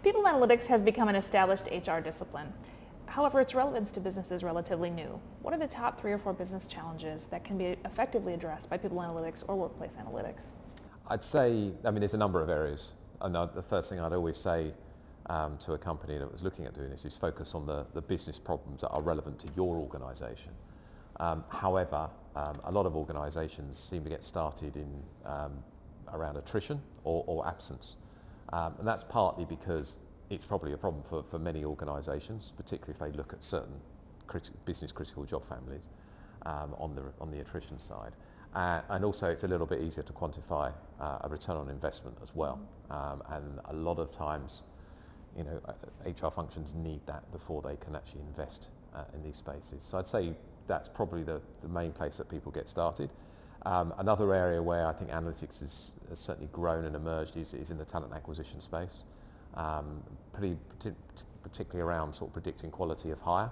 People analytics has become an established HR discipline. However, its relevance to business is relatively new. What are the top 3 or 4 business challenges that can be effectively addressed by people analytics or workplace analytics? I'd say, there's a number of areas. And the first thing I'd always say to a company that was looking at doing this is focus on the business problems that are relevant to your organisation. However, a lot of organisations seem to get started in around attrition or absence. And that's partly because it's probably a problem for many organisations, particularly if they look at certain business critical job families on the attrition side. And also it's a little bit easier to quantify a return on investment as well. And a lot of times, HR functions need that before they can actually invest in these spaces. So I'd say that's probably the main place that people get started. Another area where I think analytics has certainly grown and emerged is in the talent acquisition space, particularly around sort of predicting quality of hire.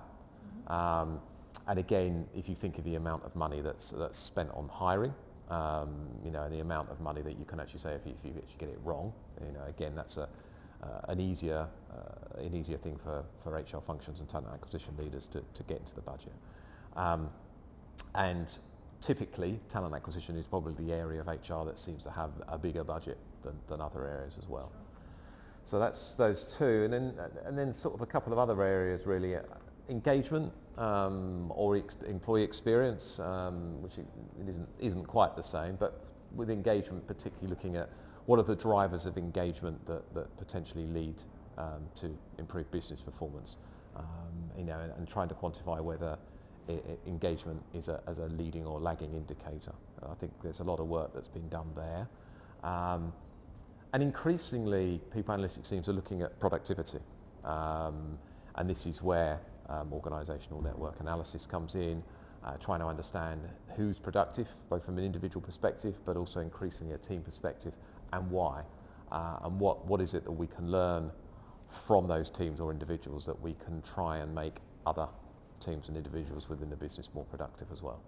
And again, if you think of the amount of money that's spent on hiring, and the amount of money that you can actually say if you actually get it wrong, again, that's an easier thing for HR functions and talent acquisition leaders to get into the budget. And typically, talent acquisition is probably the area of HR that seems to have a bigger budget than other areas as well. So that's those two, and then sort of a couple of other areas really. Engagement or employee experience, which isn't quite the same, but with engagement, particularly looking at what are the drivers of engagement that potentially lead to improved business performance, and trying to quantify whether engagement is as a leading or lagging indicator. I think there's a lot of work that's been done there. And increasingly, people analytics teams are looking at productivity. And this is where organisational network analysis comes in, trying to understand who's productive, both from an individual perspective, but also increasingly a team perspective, and why. And what is it that we can learn from those teams or individuals that we can try and make other teams and individuals within the business more productive as well.